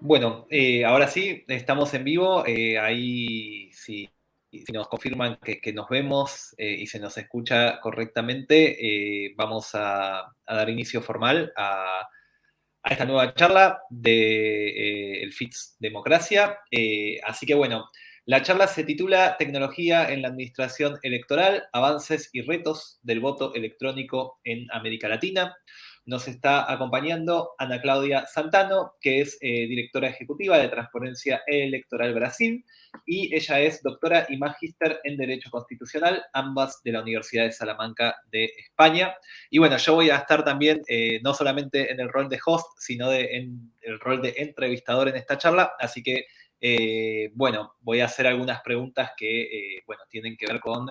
Bueno, ahora sí, estamos en vivo. Ahí, si nos confirman que nos vemos y se nos escucha correctamente, vamos a dar inicio formal a esta nueva charla de el FITS Democracia. Así que bueno, la charla se titula Tecnología en la Administración Electoral, Avances y Retos del Voto Electrónico en América Latina. Nos está acompañando Ana Claudia Santano, que es directora ejecutiva de Transparencia Electoral Brasil, y ella es doctora y magíster en Derecho Constitucional, ambas de la Universidad de Salamanca de España. Y bueno, yo voy a estar también no solamente en el rol de host, sino en el rol de entrevistador en esta charla, así que bueno, voy a hacer algunas preguntas que bueno, tienen que ver con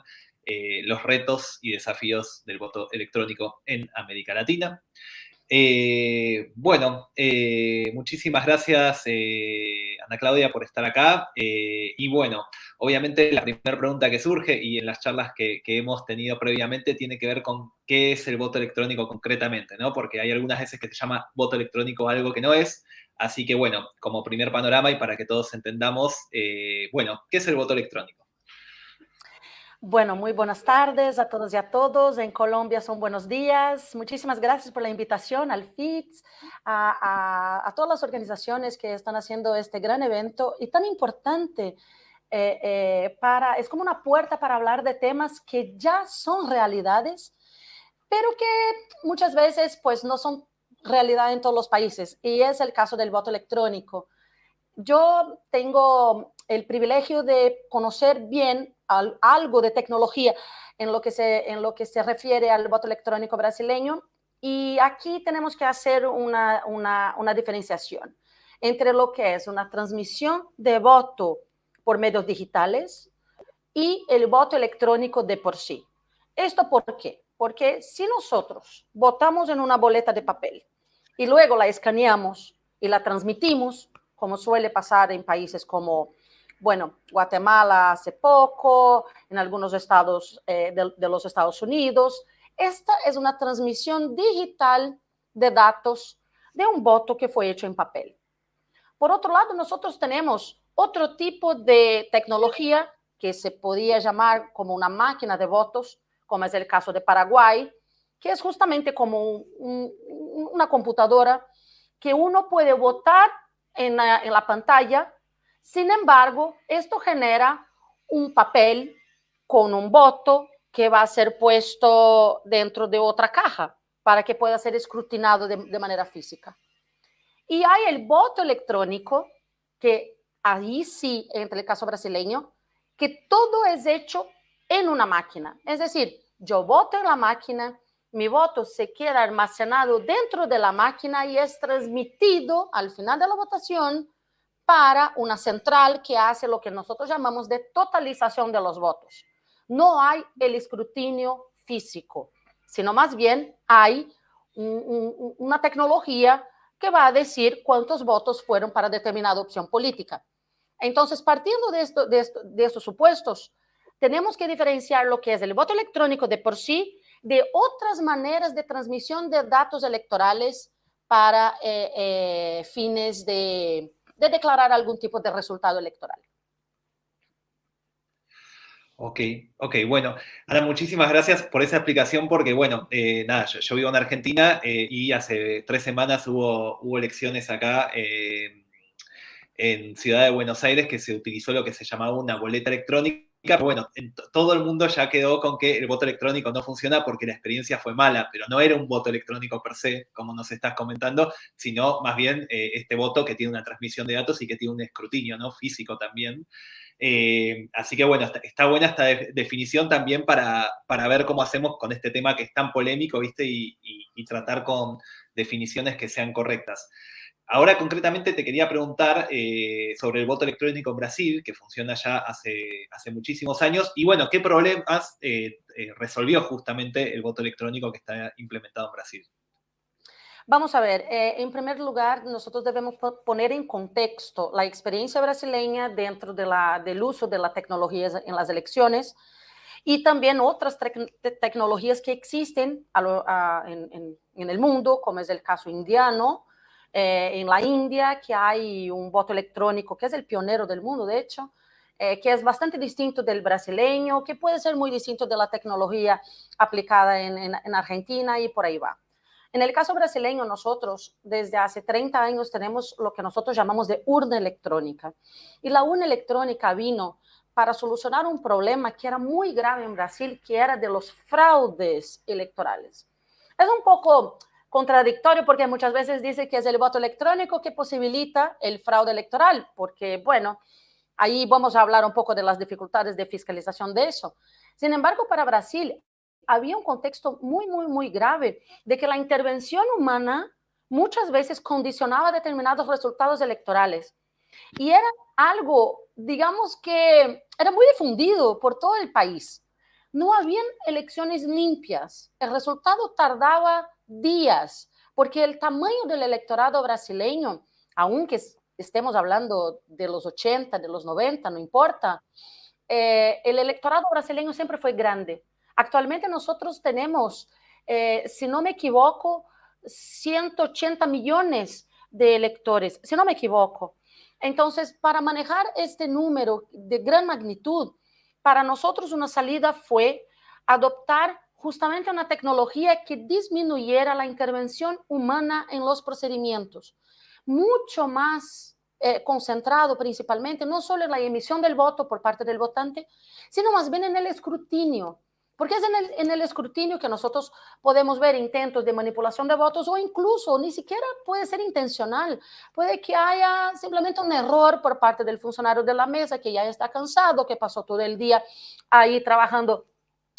los retos y desafíos del voto electrónico en América Latina. Bueno, muchísimas gracias, Ana Claudia, por estar acá. Y bueno, obviamente la primera pregunta que surge y en las charlas que hemos tenido previamente tiene que ver con qué es el voto electrónico concretamente, ¿no? Porque hay algunas veces que se llama voto electrónico algo que no es. Así que bueno, como primer panorama y para que todos entendamos, bueno, ¿qué es el voto electrónico? Bueno, muy buenas tardes a todos y a todos. En Colombia son buenos días. Muchísimas gracias por la invitación al FITS, a todas las organizaciones que están haciendo este gran evento y tan importante. Es como una puerta para hablar de temas que ya son realidades, pero que muchas veces pues no son realidad en todos los países. Y es el caso del voto electrónico. Yo tengo el privilegio de conocer bien algo de tecnología en lo que se refiere al voto electrónico brasileño, y aquí tenemos que hacer una diferenciación entre lo que es una transmisión de voto por medios digitales y el voto electrónico de por sí. ¿Esto por qué? Porque si nosotros votamos en una boleta de papel y luego la escaneamos y la transmitimos, como suele pasar en países como, bueno, Guatemala hace poco, en algunos estados de los Estados Unidos, esta es una transmisión digital de datos de un voto que fue hecho en papel. Por otro lado, nosotros tenemos otro tipo de tecnología que se podía llamar como una máquina de votos, como es el caso de Paraguay, que es justamente como una computadora que uno puede votar en la pantalla. Sin embargo, esto genera un papel con un voto que va a ser puesto dentro de otra caja para que pueda ser escrutinado de manera física. Y hay el voto electrónico, que ahí sí, entre el caso brasileño, que todo es hecho en una máquina. Es decir, yo voto en la máquina, mi voto se queda almacenado dentro de la máquina y es transmitido al final de la votación para una central que hace lo que nosotros llamamos de totalización de los votos. No hay el escrutinio físico, sino más bien hay una tecnología que va a decir cuántos votos fueron para determinada opción política. Entonces, partiendo de estos supuestos, tenemos que diferenciar lo que es el voto electrónico de por sí de otras maneras de transmisión de datos electorales para fines de declarar algún tipo de resultado electoral. Ok, ok, bueno, Ana, muchísimas gracias por esa explicación porque, bueno, nada, yo vivo en Argentina y hace 3 semanas hubo elecciones acá en Ciudad de Buenos Aires que se utilizó lo que se llamaba una boleta electrónica. Pero bueno, todo el mundo ya quedó con que el voto electrónico no funciona porque la experiencia fue mala, pero no era un voto electrónico per se, como nos estás comentando, sino más bien este voto que tiene una transmisión de datos y que tiene un escrutinio, ¿no? Físico también. Así que bueno, está buena esta definición también para ver cómo hacemos con este tema que es tan polémico, ¿viste? Y tratar con definiciones que sean correctas. Ahora concretamente te quería preguntar sobre el voto electrónico en Brasil, que funciona ya hace muchísimos años, y bueno, ¿qué problemas resolvió justamente el voto electrónico que está implementado en Brasil? Vamos a ver, en primer lugar, nosotros debemos poner en contexto la experiencia brasileña dentro del uso de la tecnología en las elecciones y también otras tecnologías que existen en el mundo, como es el caso indiano, en la India, que hay un voto electrónico que es el pionero del mundo, de hecho, que es bastante distinto del brasileño, que puede ser muy distinto de la tecnología aplicada en Argentina y por ahí va. En el caso brasileño, nosotros desde hace 30 años tenemos lo que nosotros llamamos de urna electrónica. Y la urna electrónica vino para solucionar un problema que era muy grave en Brasil, que era de los fraudes electorales. Es un poco contradictorio porque muchas veces dice que es el voto electrónico que posibilita el fraude electoral, porque, bueno, ahí vamos a hablar un poco de las dificultades de fiscalización de eso. Sin embargo, para Brasil había un contexto muy grave de que la intervención humana muchas veces condicionaba determinados resultados electorales. Y era algo, digamos que era muy difundido por todo el país. No habían elecciones limpias. El resultado tardaba días, porque el tamaño del electorado brasileño, aunque estemos hablando de los 80, de los 90, no importa, el electorado brasileño siempre fue grande. Actualmente nosotros tenemos, si no me equivoco, 180 millones de electores, si no me equivoco. Entonces, para manejar este número de gran magnitud, para nosotros una salida fue adoptar justamente una tecnología que disminuyera la intervención humana en los procedimientos, mucho más concentrado principalmente, no solo en la emisión del voto por parte del votante, sino más bien en el escrutinio. Porque es en el escrutinio que nosotros podemos ver intentos de manipulación de votos o incluso ni siquiera puede ser intencional. Puede que haya simplemente un error por parte del funcionario de la mesa que ya está cansado, que pasó todo el día ahí trabajando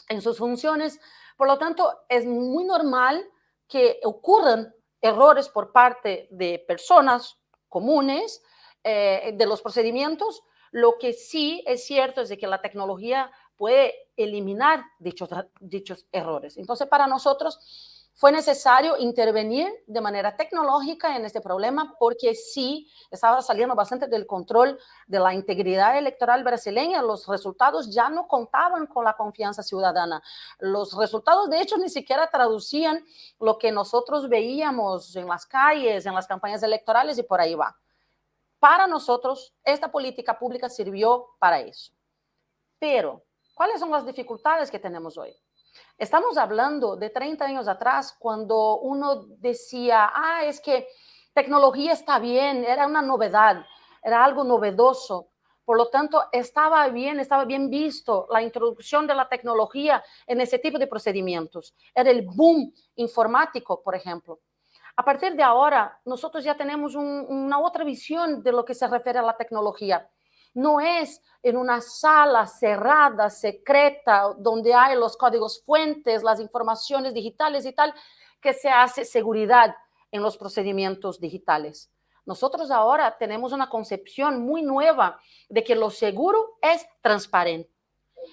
en sus funciones. Por lo tanto, es muy normal que ocurran errores por parte de personas comunes de los procedimientos. Lo que sí es cierto es de que la tecnología puede eliminar dichos errores. Entonces, para nosotros fue necesario intervenir de manera tecnológica en este problema porque sí estaba saliendo bastante del control de la integridad electoral brasileña. Los resultados ya no contaban con la confianza ciudadana. Los resultados, de hecho, ni siquiera traducían lo que nosotros veíamos en las calles, en las campañas electorales y por ahí va. Para nosotros, esta política pública sirvió para eso. Pero, ¿cuáles son las dificultades que tenemos hoy? Estamos hablando de 30 años atrás, cuando uno decía, es que tecnología está bien, era una novedad, era algo novedoso. Por lo tanto, estaba bien visto la introducción de la tecnología en ese tipo de procedimientos. Era el boom informático, por ejemplo. A partir de ahora, nosotros ya tenemos una otra visión de lo que se refiere a la tecnología. No es en una sala cerrada, secreta, donde hay los códigos fuentes, las informaciones digitales y tal, que se hace seguridad en los procedimientos digitales. Nosotros ahora tenemos una concepción muy nueva de que lo seguro es transparente.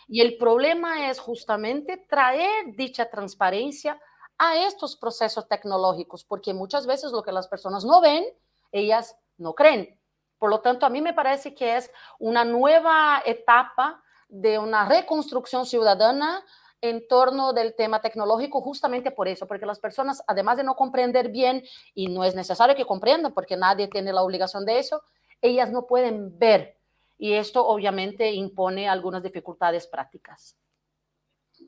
Y el problema es justamente traer dicha transparencia a estos procesos tecnológicos, porque muchas veces lo que las personas no ven, ellas no creen. Por lo tanto, a mí me parece que es una nueva etapa de una reconstrucción ciudadana en torno del tema tecnológico, justamente por eso, porque las personas, además de no comprender bien, y no es necesario que comprendan, porque nadie tiene la obligación de eso, ellas no pueden ver. Y esto obviamente impone algunas dificultades prácticas.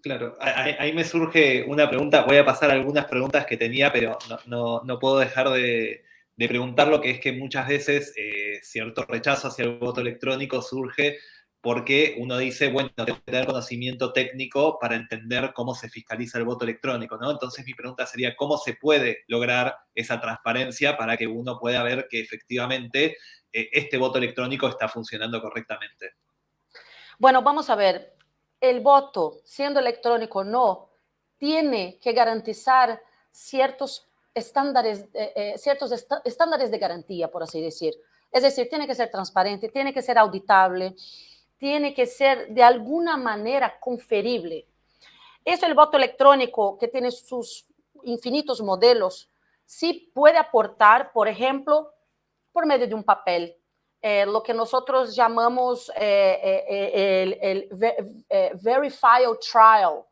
Claro, ahí me surge una pregunta, voy a pasar algunas preguntas que tenía, pero no puedo dejar de preguntar lo que es que muchas veces cierto rechazo hacia el voto electrónico surge porque uno dice, bueno, tengo que tener conocimiento técnico para entender cómo se fiscaliza el voto electrónico, ¿no? Entonces mi pregunta sería, ¿cómo se puede lograr esa transparencia para que uno pueda ver que efectivamente este voto electrónico está funcionando correctamente? Bueno, vamos a ver, el voto, siendo electrónico o no, tiene que garantizar ciertos estándares de garantía, por así decir. Es decir, tiene que ser transparente, tiene que ser auditable, tiene que ser de alguna manera conferible. Eso el voto electrónico, que tiene sus infinitos modelos, sí puede aportar, por ejemplo, por medio de un papel. Lo que nosotros llamamos el verified trial,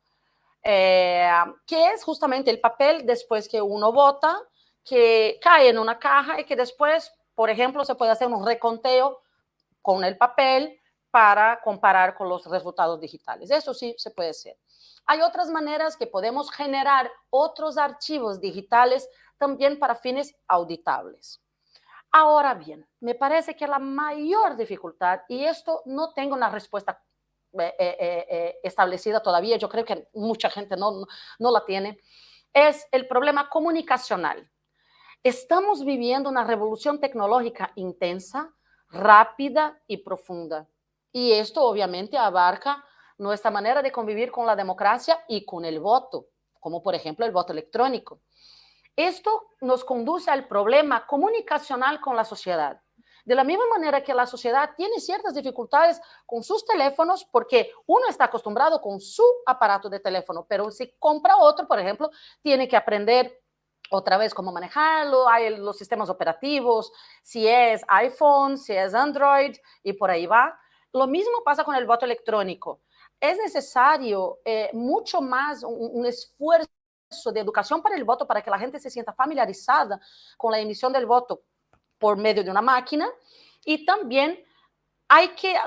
que es justamente el papel después que uno vota, que cae en una caja y que después, por ejemplo, se puede hacer un reconteo con el papel para comparar con los resultados digitales. Eso sí se puede hacer. Hay otras maneras que podemos generar otros archivos digitales también para fines auditables. Ahora bien, me parece que la mayor dificultad, y esto no tengo una respuesta establecida todavía, yo creo que mucha gente no la tiene, es el problema comunicacional. Estamos viviendo una revolución tecnológica intensa, rápida y profunda. Y esto obviamente abarca nuestra manera de convivir con la democracia y con el voto, como por ejemplo el voto electrónico. Esto nos conduce al problema comunicacional con la sociedad. De la misma manera que la sociedad tiene ciertas dificultades con sus teléfonos, porque uno está acostumbrado con su aparato de teléfono, pero si compra otro, por ejemplo, tiene que aprender otra vez cómo manejarlo, hay los sistemas operativos, si es iPhone, si es Android, y por ahí va. Lo mismo pasa con el voto electrónico. Es necesario mucho más un esfuerzo de educación para el voto, para que la gente se sienta familiarizada con la emisión del voto por medio de una máquina. Y también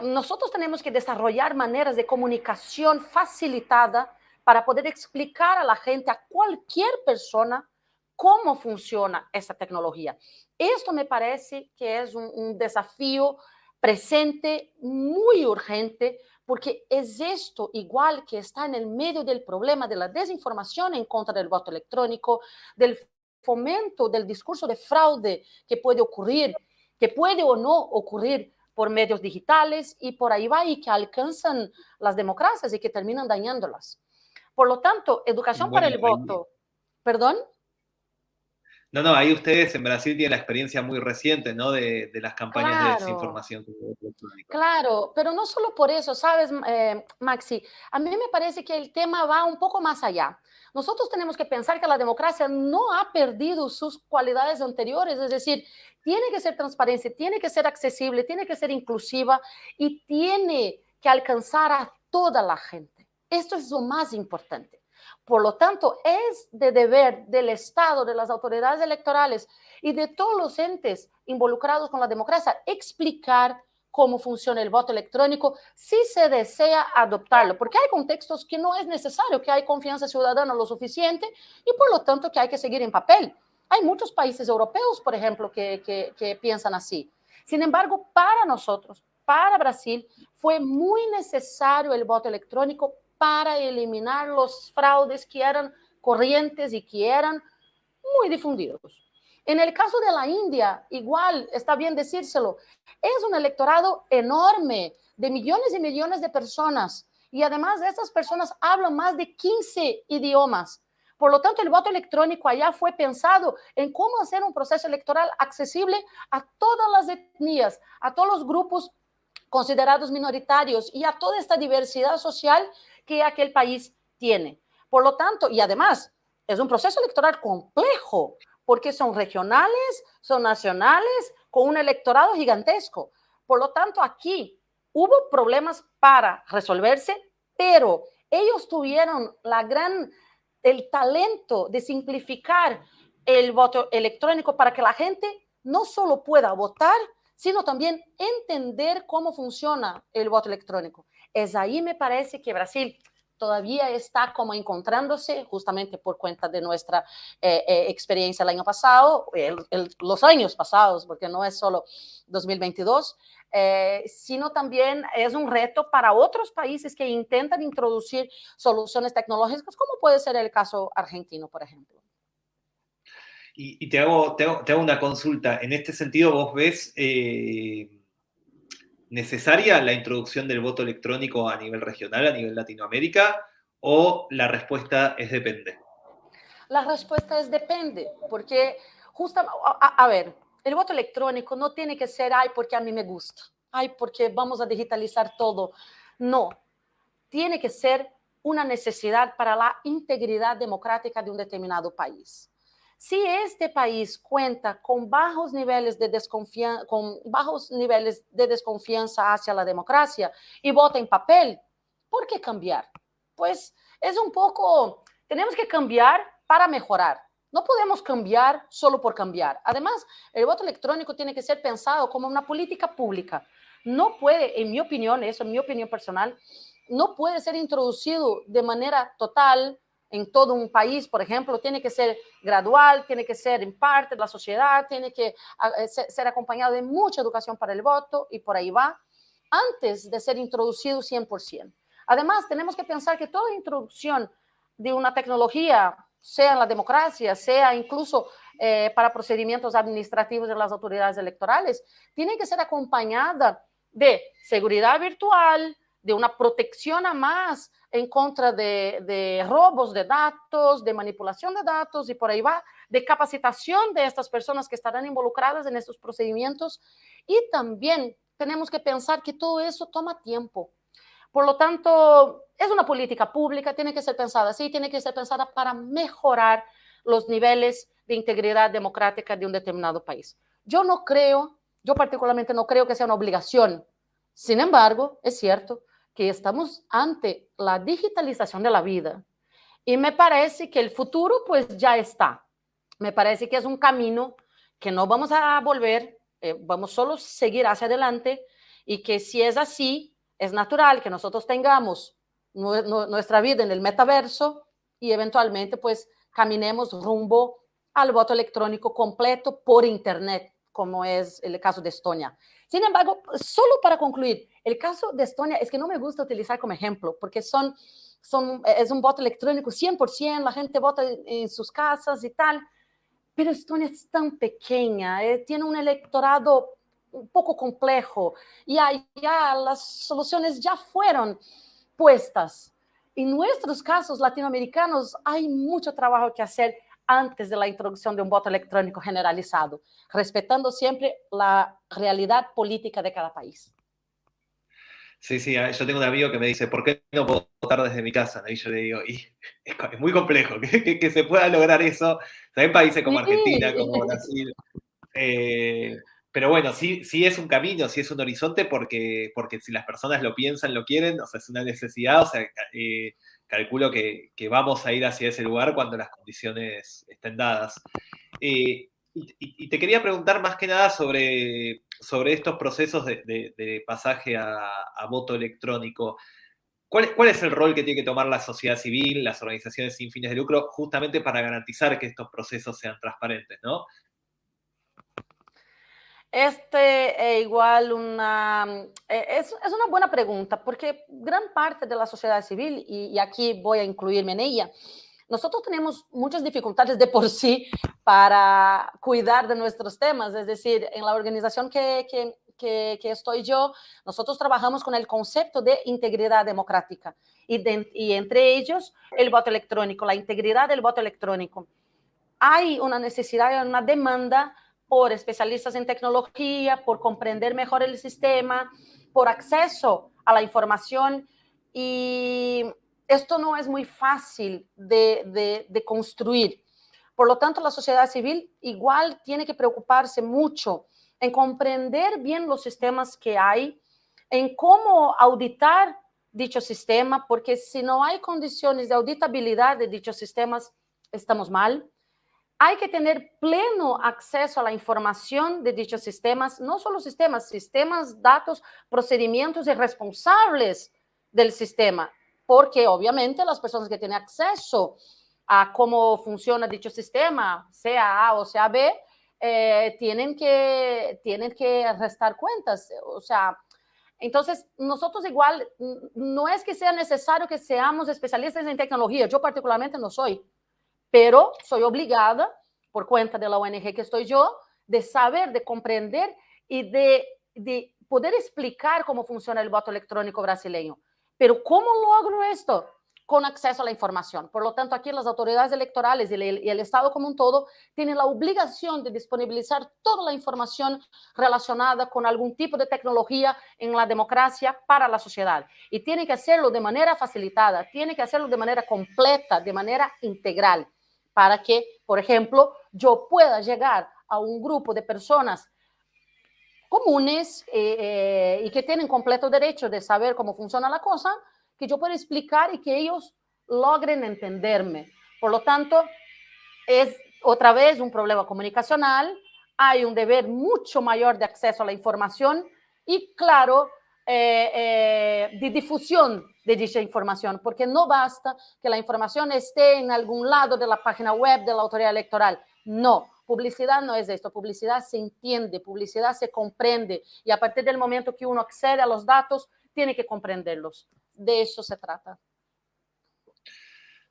nosotros tenemos que desarrollar maneras de comunicación facilitada para poder explicar a la gente, a cualquier persona, cómo funciona esta tecnología. Esto me parece que es un desafío presente, muy urgente, porque es esto igual que está en el medio del problema de la desinformación en contra del voto electrónico, del fomento del discurso de fraude que puede ocurrir, que puede o no ocurrir por medios digitales, y por ahí va, y que alcanzan las democracias y que terminan dañándolas. Por lo tanto, educación para Bueno, el voto. ¿Perdón? no, ahí ustedes en Brasil tienen la experiencia muy reciente, ¿no? De las campañas de Claro. desinformación con el voto electrónico. Claro, pero no solo por eso, ¿sabes, Maxi? A mí me parece que el tema va un poco más allá. Nosotros tenemos que pensar que la democracia no ha perdido sus cualidades anteriores, es decir, tiene que ser transparente, tiene que ser accesible, tiene que ser inclusiva y tiene que alcanzar a toda la gente. Esto es lo más importante. Por lo tanto, es de deber del Estado, de las autoridades electorales y de todos los entes involucrados con la democracia explicar cómo funciona el voto electrónico si se desea adoptarlo, porque hay contextos que no es necesario, que hay confianza ciudadana lo suficiente y por lo tanto que hay que seguir en papel. Hay muchos países europeos, por ejemplo, que piensan así. Sin embargo, para nosotros, para Brasil, fue muy necesario el voto electrónico para eliminar los fraudes que eran corrientes y que eran muy difundidos. En el caso de la India, igual, está bien decírselo, es un electorado enorme de millones y millones de personas y además estas personas hablan más de 15 idiomas. Por lo tanto, el voto electrónico allá fue pensado en cómo hacer un proceso electoral accesible a todas las etnias, a todos los grupos considerados minoritarios y a toda esta diversidad social que aquel país tiene. Por lo tanto, y además, es un proceso electoral complejo, porque son regionales, son nacionales, con un electorado gigantesco. Por lo tanto, aquí hubo problemas para resolverse, pero ellos tuvieron el talento de simplificar el voto electrónico para que la gente no solo pueda votar, sino también entender cómo funciona el voto electrónico. Es ahí, me parece, que Brasil todavía está como encontrándose, justamente por cuenta de nuestra experiencia el año pasado, los años pasados, porque no es solo 2022, sino también es un reto para otros países que intentan introducir soluciones tecnológicas, como puede ser el caso argentino, por ejemplo. Y te hago una consulta. En este sentido, ¿vos ves necesaria la introducción del voto electrónico a nivel regional, a nivel Latinoamérica, o la respuesta es depende? La respuesta es depende, porque justamente, a ver, el voto electrónico no tiene que ser, ay, porque a mí me gusta, ay, porque vamos a digitalizar todo. No, tiene que ser una necesidad para la integridad democrática de un determinado país. Si este país cuenta con bajos niveles de desconfianza hacia la democracia y vota en papel, ¿por qué cambiar? Pues es un poco, tenemos que cambiar para mejorar. No podemos cambiar solo por cambiar. Además, el voto electrónico tiene que ser pensado como una política pública. No puede, en mi opinión, eso es mi opinión personal, no puede ser introducido de manera total en todo un país, por ejemplo, tiene que ser gradual, tiene que ser en parte de la sociedad, tiene que ser acompañado de mucha educación para el voto y por ahí va, antes de ser introducido 100%. Además, tenemos que pensar que toda introducción de una tecnología, sea en la democracia, sea incluso para procedimientos administrativos de las autoridades electorales, tiene que ser acompañada de seguridad virtual, de una protección a más en contra de robos de datos, de manipulación de datos y por ahí va, de capacitación de estas personas que estarán involucradas en estos procedimientos y también tenemos que pensar que todo eso toma tiempo. Por lo tanto, es una política pública, tiene que ser pensada así, tiene que ser pensada para mejorar los niveles de integridad democrática de un determinado país. Yo particularmente no creo que sea una obligación. Sin embargo, es cierto que estamos ante la digitalización de la vida y me parece que el futuro pues ya está. Me parece que es un camino que no vamos a volver, vamos solo a seguir hacia adelante y que si es así, es natural que nosotros tengamos nuestra vida en el metaverso y eventualmente pues caminemos rumbo al voto electrónico completo por internet, como es el caso de Estonia. Sin embargo, solo para concluir, el caso de Estonia es que no me gusta utilizar como ejemplo, porque es un voto electrónico 100%, la gente vota en sus casas y tal, pero Estonia es tan pequeña, tiene un electorado un poco complejo y ya las soluciones ya fueron puestas. En nuestros casos latinoamericanos hay mucho trabajo que hacer antes de la introducción de un voto electrónico generalizado, respetando siempre la realidad política de cada país. Sí, sí, yo tengo un amigo que me dice, ¿por qué no puedo votar desde mi casa? Y yo le digo, y es muy complejo que se pueda lograr eso. O sea, en países como Argentina, Sí. como Brasil. Pero bueno, sí, sí es un camino, sí es un horizonte, porque si las personas lo piensan, lo quieren, o sea, es una necesidad, o sea, calculo que vamos a ir hacia ese lugar cuando las condiciones estén dadas. Y te quería preguntar más que nada sobre estos procesos de pasaje a voto electrónico. ¿Cuál es el rol que tiene que tomar la sociedad civil, las organizaciones sin fines de lucro, justamente para garantizar que estos procesos sean transparentes, ¿no? Igual es una buena pregunta, porque gran parte de la sociedad civil, y aquí voy a incluirme en ella, nosotros tenemos muchas dificultades de por sí para cuidar de nuestros temas, es decir, en la organización que estoy yo, nosotros trabajamos con el concepto de integridad democrática y entre ellos el voto electrónico, la integridad del voto electrónico. Hay una necesidad, una demanda por especialistas en tecnología, por comprender mejor el sistema, por acceso a la información y esto no es muy fácil de construir. Por lo tanto, la sociedad civil igual tiene que preocuparse mucho en comprender bien los sistemas que hay, en cómo auditar dicho sistema, porque si no hay condiciones de auditabilidad de dichos sistemas, estamos mal. Hay que tener pleno acceso a la información de dichos sistemas, no solo sistemas, datos, procedimientos y responsables del sistema, porque obviamente las personas que tienen acceso a cómo funciona dicho sistema, sea A o sea B, tienen que restar cuentas. O sea, entonces, nosotros igual, no es que sea necesario que seamos especialistas en tecnología, yo particularmente no soy, pero soy obligada, por cuenta de la ONG que estoy yo, de saber, de comprender y de poder explicar cómo funciona el voto electrónico brasileño. Pero ¿cómo logro esto? Con acceso a la información. Por lo tanto, aquí las autoridades electorales y el Estado como un todo tienen la obligación de disponibilizar toda la información relacionada con algún tipo de tecnología en la democracia para la sociedad. Y tienen que hacerlo de manera facilitada, tienen que hacerlo de manera completa, de manera integral, para que, por ejemplo, yo pueda llegar a un grupo de personas comunes y que tienen completo derecho de saber cómo funciona la cosa, que yo pueda explicar y que ellos logren entenderme. Por lo tanto, otra vez un problema comunicacional, hay un deber mucho mayor de acceso a la información y, claro, de difusión de dicha información, porque no basta que la información esté en algún lado de la página web de la autoridad electoral. No, publicidad no es esto. Publicidad se entiende, publicidad se comprende, y a partir del momento que uno accede a los datos, tiene que comprenderlos. De eso se trata.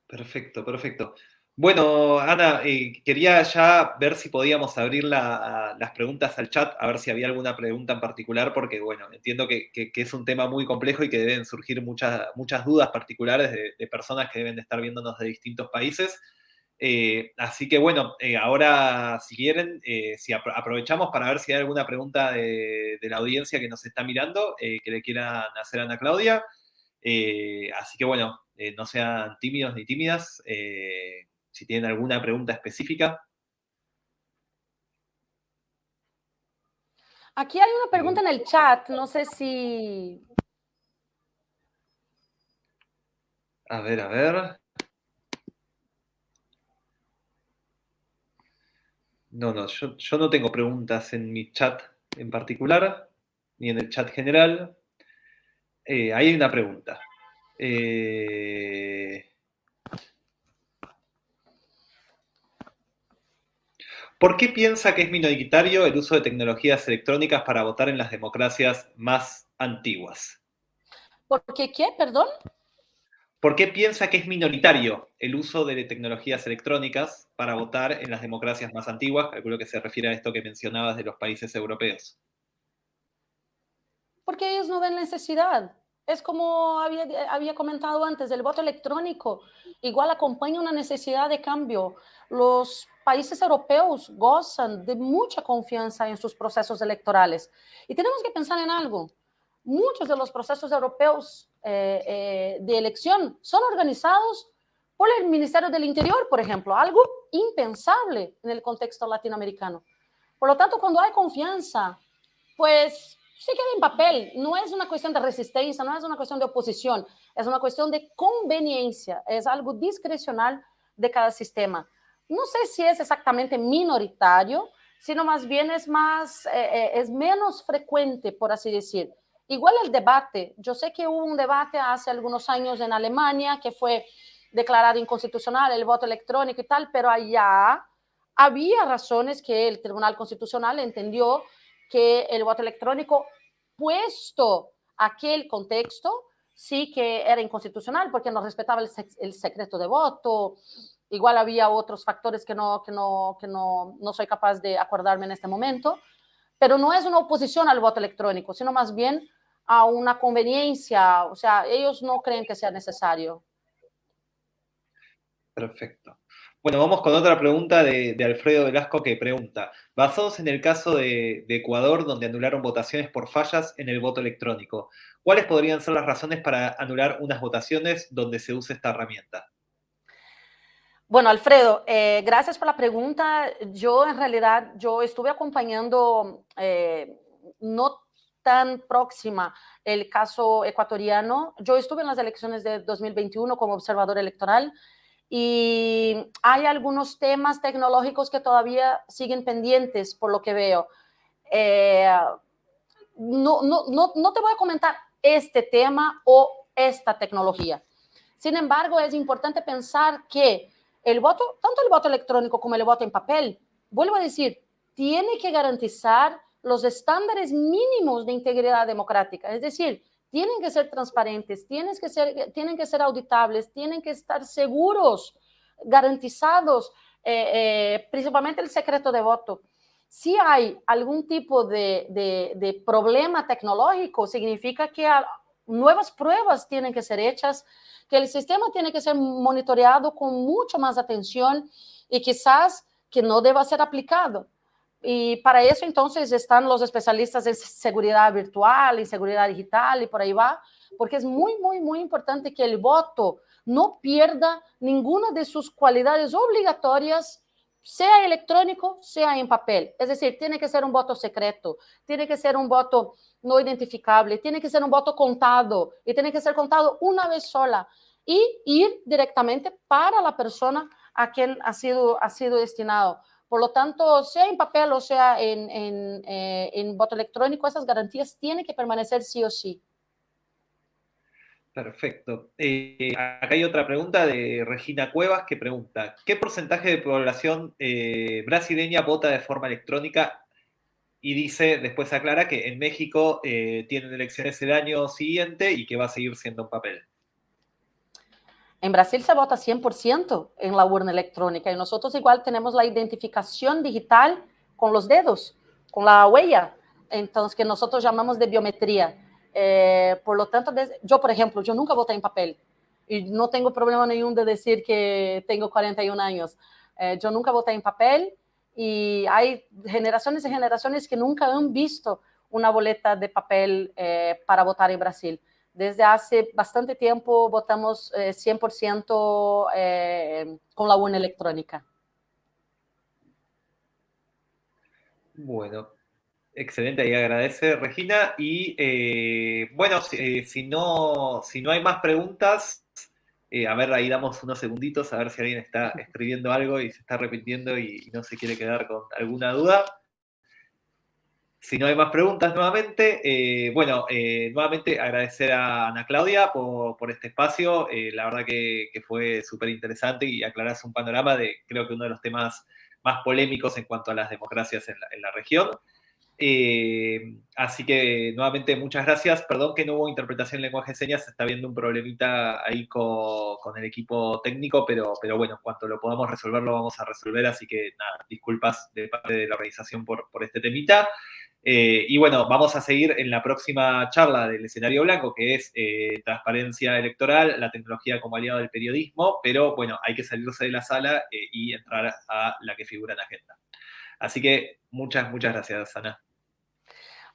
Perfecto, perfecto. Bueno, Ana, quería ya ver si podíamos abrir las preguntas al chat, a ver si había alguna pregunta en particular, porque bueno, entiendo que es un tema muy complejo y que deben surgir muchas dudas particulares de personas que deben de estar viéndonos de distintos países. Así que bueno, ahora si quieren, si aprovechamos para ver si hay alguna pregunta de la audiencia que nos está mirando, que le quieran hacer a Ana Claudia. Así que bueno, no sean tímidos ni tímidas. Si tienen alguna pregunta específica. Aquí hay una pregunta en el chat, no sé si... A ver, a ver. No, yo no tengo preguntas en mi chat en particular, ni en el chat general. Ahí hay una pregunta. ¿Por qué piensa que es minoritario el uso de tecnologías electrónicas para votar en las democracias más antiguas? ¿Por qué qué? Perdón. ¿Por qué piensa que es minoritario el uso de tecnologías electrónicas para votar en las democracias más antiguas? Calculo que se refiere a esto que mencionabas de los países europeos. Porque ellos no ven necesidad. Es como había comentado antes, el voto electrónico igual acompaña una necesidad de cambio. Los países europeos gozan de mucha confianza en sus procesos electorales. Y tenemos que pensar en algo. Muchos de los procesos europeos de elección son organizados por el Ministerio del Interior, por ejemplo, algo impensable en el contexto latinoamericano. Por lo tanto, cuando hay confianza, pues se queda en papel. No es una cuestión de resistencia, no es una cuestión de oposición, es una cuestión de conveniencia, es algo discrecional de cada sistema. No sé si es exactamente minoritario, sino más bien es menos frecuente, por así decir. Igual el debate, yo sé que hubo un debate hace algunos años en Alemania que fue declarado inconstitucional el voto electrónico y tal, pero allá había razones que el Tribunal Constitucional entendió que el voto electrónico, puesto aquel contexto, sí que era inconstitucional porque no respetaba el secreto de voto. Igual había otros factores que no soy capaz de acordarme en este momento, pero no es una oposición al voto electrónico, sino más bien a una conveniencia. O sea, ellos no creen que sea necesario. Perfecto. Bueno, vamos con otra pregunta de Alfredo Velasco que pregunta, basados en el caso de Ecuador, donde anularon votaciones por fallas en el voto electrónico, ¿cuáles podrían ser las razones para anular unas votaciones donde se use esta herramienta? Bueno, Alfredo, gracias por la pregunta. Yo en realidad, yo estuve acompañando no tan próxima el caso ecuatoriano. Yo estuve en las elecciones de 2021 como observador electoral y hay algunos temas tecnológicos que todavía siguen pendientes por lo que veo. Eh, no te voy a comentar este tema o esta tecnología. Sin embargo, es importante pensar que el voto, tanto el voto electrónico como el voto en papel, vuelvo a decir, tiene que garantizar los estándares mínimos de integridad democrática. Es decir, tienen que ser transparentes, tienen que ser auditables, tienen que estar seguros, garantizados, principalmente el secreto de voto. Si hay algún tipo de problema tecnológico, significa que nuevas pruebas tienen que ser hechas, que el sistema tiene que ser monitoreado con mucho más atención y quizás que no deba ser aplicado. Y para eso entonces están los especialistas en seguridad virtual y seguridad digital y por ahí va, porque es muy importante que el voto no pierda ninguna de sus cualidades obligatorias, sea electrónico, sea en papel. Es decir, tiene que ser un voto secreto, tiene que ser un voto no identificable, tiene que ser un voto contado y tiene que ser contado una vez sola y ir directamente para la persona a quien ha sido destinado. Por lo tanto, sea en papel o sea en voto electrónico, esas garantías tienen que permanecer sí o sí. Perfecto. Acá hay otra pregunta de Regina Cuevas que pregunta, ¿qué porcentaje de población brasileña vota de forma electrónica? Y dice, después aclara que en México tienen elecciones el año siguiente y que va a seguir siendo en papel. En Brasil se vota 100% en la urna electrónica y nosotros igual tenemos la identificación digital con los dedos, con la huella, entonces que nosotros llamamos de biometría. Por lo tanto, yo, por ejemplo, yo nunca voté en papel y no tengo problema nenhum de decir que tengo 41 años. Yo nunca voté en papel y hay generaciones y generaciones que nunca han visto una boleta de papel para votar en Brasil. Desde hace bastante tiempo votamos 100% con la urna electrónica. Bueno, excelente, ahí agradece Regina. Y bueno, si no hay más preguntas, a ver, ahí damos unos segunditos a ver si alguien está escribiendo algo y se está repitiendo y no se quiere quedar con alguna duda. Si no hay más preguntas nuevamente, nuevamente agradecer a Ana Claudia por este espacio. La verdad que fue súper interesante y aclararse un panorama de, creo que uno de los temas más polémicos en cuanto a las democracias en la región. Así que nuevamente muchas gracias. Perdón que no hubo interpretación en lenguaje de señas, se está viendo un problemita ahí con el equipo técnico, pero bueno, en cuanto lo podamos resolver, lo vamos a resolver. Así que nada, disculpas de parte de la organización por este temita. Y bueno, vamos a seguir en la próxima charla del escenario blanco, que es transparencia electoral, la tecnología como aliado del periodismo, pero bueno, hay que salirse de la sala y entrar a la que figura en la agenda. Así que muchas gracias, Ana.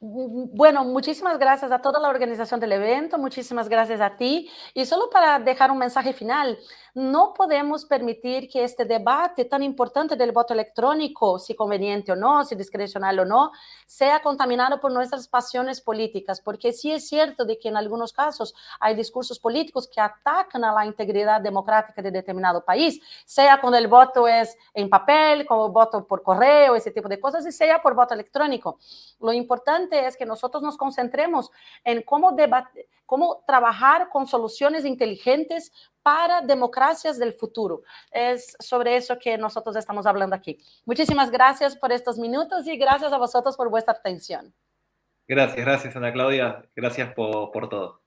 Bueno, muchísimas gracias a toda la organización del evento, muchísimas gracias a ti. Y solo para dejar un mensaje final, no podemos permitir que este debate tan importante del voto electrónico, si conveniente o no, si discrecional o no, sea contaminado por nuestras pasiones políticas, porque sí es cierto de que en algunos casos hay discursos políticos que atacan a la integridad democrática de determinado país, sea cuando el voto es en papel, como voto por correo, ese tipo de cosas, y sea por voto electrónico. Lo importante es que nosotros nos concentremos en cómo trabajar con soluciones inteligentes para democracias del futuro. Es sobre eso que nosotros estamos hablando aquí. Muchísimas gracias por estos minutos y gracias a vosotros por vuestra atención. Gracias, Ana Claudia. Gracias por todo.